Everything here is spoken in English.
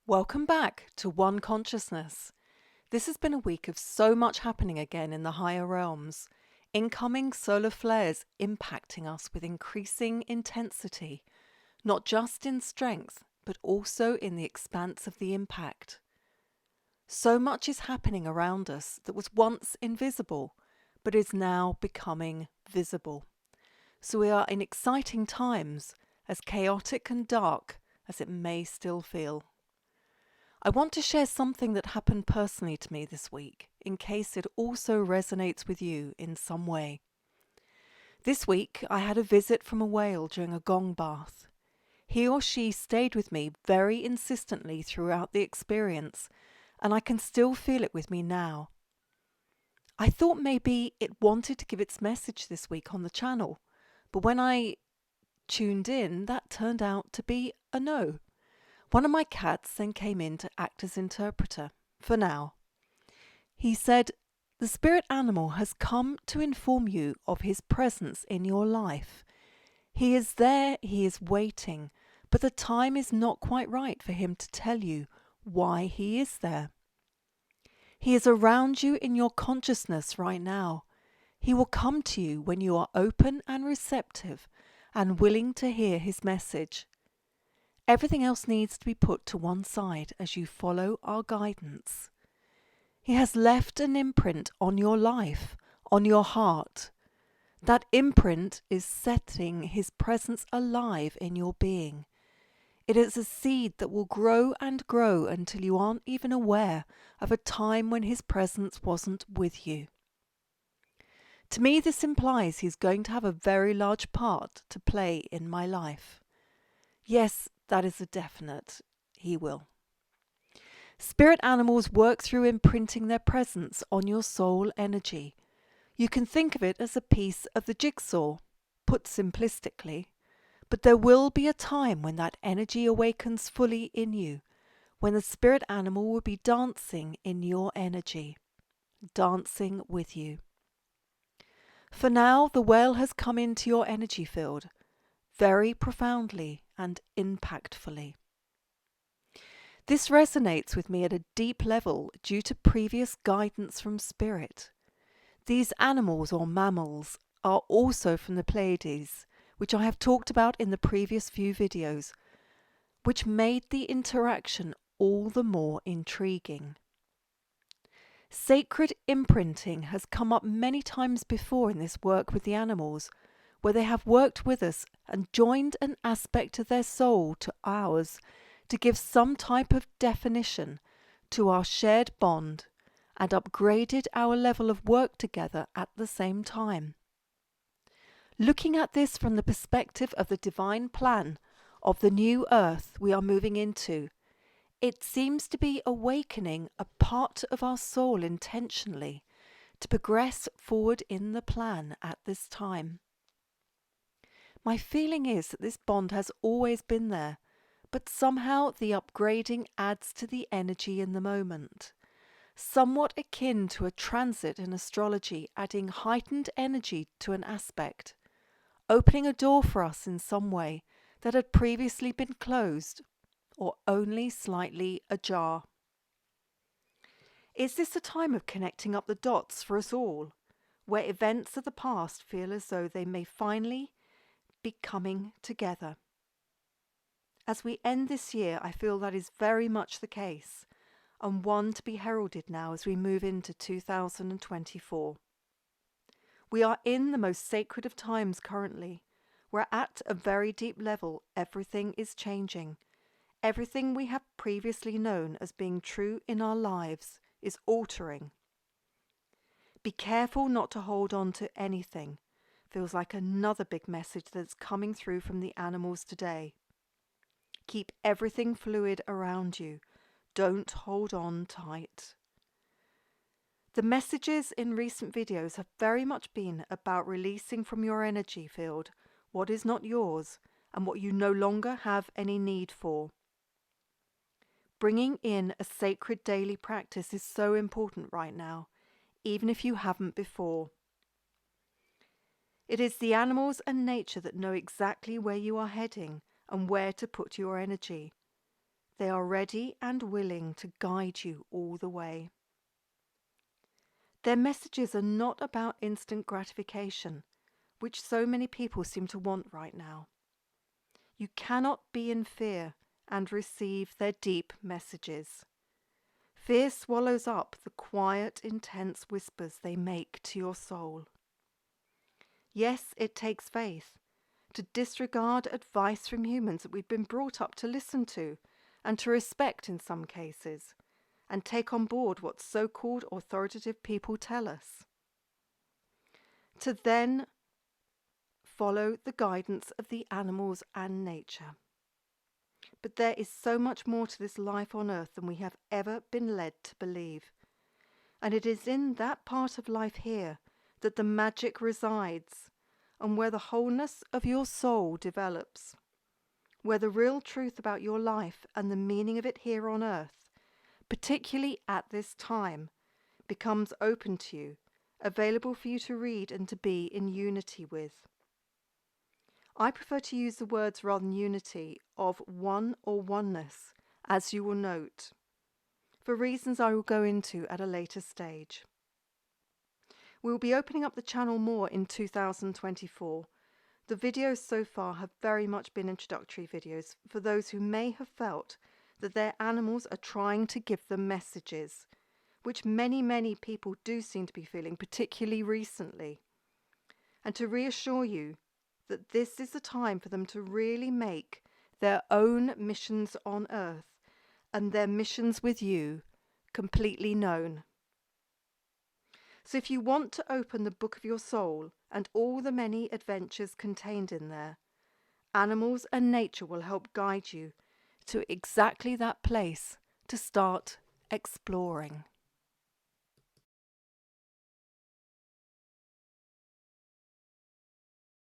Welcome back to One Consciousness. This has been a week of so much happening again in the higher realms. Incoming solar flares impacting us with increasing intensity, not just in strength, but also in the expanse of the impact. So much is happening around us that was once invisible, but is now becoming visible. So we are in exciting times, as chaotic and dark as it may still feel. I want to share something that happened personally to me this week, in case it also resonates with you in some way. This week, I had a visit from a whale during a gong bath. He or she stayed with me very insistently throughout the experience, and I can still feel it with me now. I thought maybe it wanted to give its message this week on the channel, but when I tuned in, that turned out to be a no. One of my cats then came in to act as interpreter, for now. He said, "The spirit animal has come to inform you of his presence in your life. He is there, he is waiting, but the time is not quite right for him to tell you why he is there. He is around you in your consciousness right now. He will come to you when you are open and receptive and willing to hear his message. Everything else needs to be put to one side as you follow our guidance. He has left an imprint on your life, on your heart. That imprint is setting his presence alive in your being. It is a seed that will grow and grow until you aren't even aware of a time when his presence wasn't with you. To me, this implies he's going to have a very large part to play in my life. Yes, that is a definite. He will. Spirit animals work through imprinting their presence on your soul energy. You can think of it as a piece of the jigsaw, put simplistically, but there will be a time when that energy awakens fully in you, when the spirit animal will be dancing in your energy, dancing with you. For now, the whale has come into your energy field, very profoundly and impactfully. This resonates with me at a deep level due to previous guidance from spirit. These animals or mammals are also from the Pleiades, which I have talked about in the previous few videos, which made the interaction all the more intriguing. Sacred imprinting has come up many times before in this work with the animals, where they have worked with us and joined an aspect of their soul to ours to give some type of definition to our shared bond and upgraded our level of work together at the same time. Looking at this from the perspective of the divine plan of the new earth we are moving into, it seems to be awakening a part of our soul intentionally to progress forward in the plan at this time. My feeling is that this bond has always been there, but somehow the upgrading adds to the energy in the moment. Somewhat akin to a transit in astrology, adding heightened energy to an aspect, opening a door for us in some way that had previously been closed or only slightly ajar. Is this a time of connecting up the dots for us all, where events of the past feel as though they may finally be coming together? As we end this year, I feel that is very much the case, and one to be heralded now as we move into 2024. We are in the most sacred of times currently. We're at a very deep level. Everything is changing. Everything we have previously known as being true in our lives is altering. Be careful not to hold on to anything. Feels like another big message that's coming through from the animals today. Keep everything fluid around you. Don't hold on tight. The messages in recent videos have very much been about releasing from your energy field what is not yours and what you no longer have any need for. Bringing in a sacred daily practice is so important right now, even if you haven't before. It is the animals and nature that know exactly where you are heading and where to put your energy. They are ready and willing to guide you all the way. Their messages are not about instant gratification, which so many people seem to want right now. You cannot be in fear and receive their deep messages. Fear swallows up the quiet, intense whispers they make to your soul. Yes, it takes faith to disregard advice from humans that we've been brought up to listen to and to respect in some cases, and take on board what so-called authoritative people tell us. To then follow the guidance of the animals and nature. But there is so much more to this life on earth than we have ever been led to believe. And it is in that part of life here that the magic resides, and where the wholeness of your soul develops, where the real truth about your life and the meaning of it here on earth, particularly at this time, becomes open to you, available for you to read and to be in unity with. I prefer to use the words rather than unity of one or oneness, as you will note, for reasons I will go into at a later stage. We will be opening up the channel more in 2024. The videos so far have very much been introductory videos for those who may have felt that their animals are trying to give them messages, which many people do seem to be feeling, particularly recently. And to reassure you that this is the time for them to really make their own missions on earth and their missions with you completely known. So if you want to open the book of your soul and all the many adventures contained in there, animals and nature will help guide you to exactly that place to start exploring.